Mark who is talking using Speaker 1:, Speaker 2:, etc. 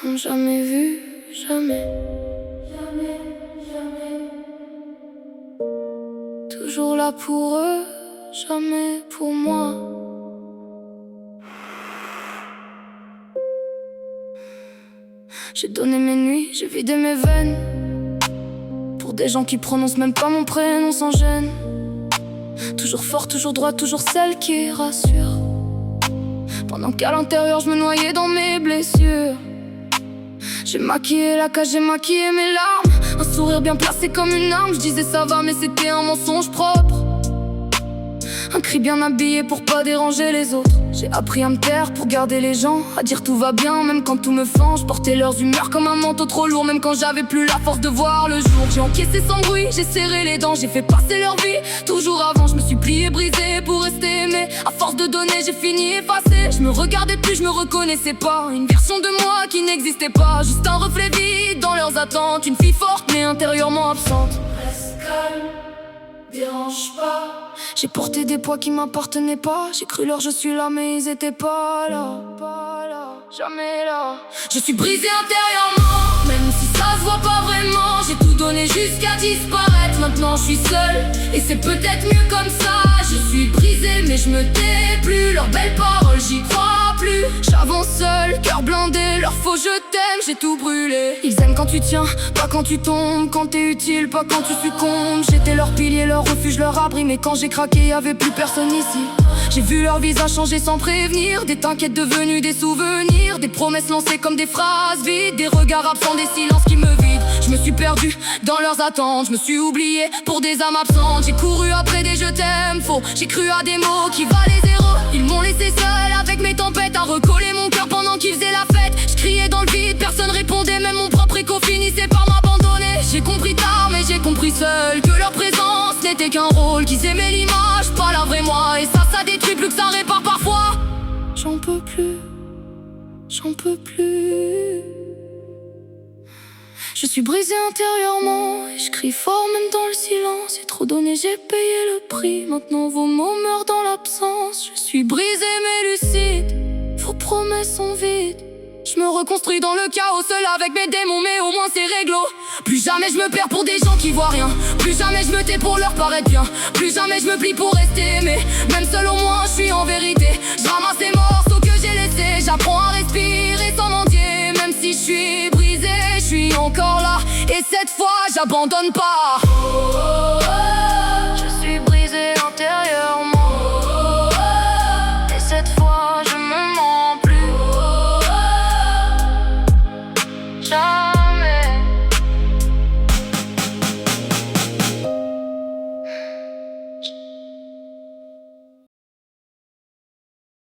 Speaker 1: m'ont jamais vu, jamais. Toujours là pour eux, jamais pour moi. J'ai donné mes nuits, j'ai vidé mes veines pour des gens qui prononcent même pas mon prénom sans gêne. Toujours fort, toujours droit, toujours celle qui rassure. Pendant qu'à l'intérieur je me noyais dans mes blessures. J'ai maquillé la cage, j'ai maquillé mes larmes. Un sourire bien placé comme une arme. Je disais ça va mais c'était un mensonge propre. Un cri bien habillé pour pas déranger les autres. J'ai appris à me taire pour garder les gens, à dire tout va bien même quand tout me fend. Je portais leurs humeurs comme un manteau trop lourd, même quand j'avais plus la force de voir le jour. J'ai encaissé sans bruit, j'ai serré les dents, j'ai fait passer leur vie. Toujours avant je me suis plié, brisé pour rester aimé. À force de donner j'ai fini effacé. Je me regardais plus, je me reconnaissais pas. Une version de moi qui n'existait pas. Juste un reflet vide dans leurs attentes. Une fille forte mais intérieurement absente. Reste calme, dérange pas. J'ai porté des poids qui m'appartenaient pas. J'ai cru leur je suis là mais ils étaient pas là. Jamais là. Je suis brisé intérieurement, même si ça se voit pas vraiment. J'ai tout donné jusqu'à disparaître. Maintenant je suis seule et c'est peut-être mieux comme ça. Je suis brisé mais je me tais plus. Leurs belles paroles j'y crois plus. J'avance seul, cœur blindé. Leur faux je t'aime, j'ai tout brûlé. Ils aiment quand tu tiens, pas quand tu tombes. Quand t'es utile, pas quand tu succombes. J'étais leur pilier, leur refuge, leur abri. Mais quand j'ai craqué, y'avait plus personne ici. J'ai vu leur visage changer sans prévenir. Des t'inquiètes devenus des souvenirs. Des promesses lancées comme des phrases vides. Des regards absents, des silences qui me vident. Je me suis perdu dans leurs attentes. Je me suis oublié pour des âmes absentes. J'ai couru après des je t'aime faux. J'ai cru à des mots qui valaient zéro. Ils m'ont laissé seul avec mes tempêtes. À recoller mon cœur pendant qu'ils faisaient la fête. Je criais dans le vide, personne répondait. Même mon propre écho finissait par m'abandonner. J'ai compris tard mais j'ai compris seul que leur présence n'était qu'un rôle. Qu'ils aimaient l'image, pas la vraie moi. Et ça détruit plus que ça répare parfois. J'en peux plus, j'en peux plus. Je suis brisé intérieurement et je crie fort même dans le silence. J'ai trop donné, j'ai payé le prix. Maintenant vos mots meurent dans l'absence. Je suis brisé mais lucide, vos promesses sont vides. Je me reconstruis dans le chaos seul avec mes démons, mais au moins c'est réglo. Plus jamais je me perds pour des gens qui voient rien. Plus jamais je me tais pour leur paraître bien. Plus jamais je me plie pour rester aimé. Même seul au moins je suis en vérité. Je ramasse les morceaux que j'ai laissés. J'apprends à respirer sans mendier. Même si je suis brisé, je suis encore là. Et cette fois j'abandonne pas.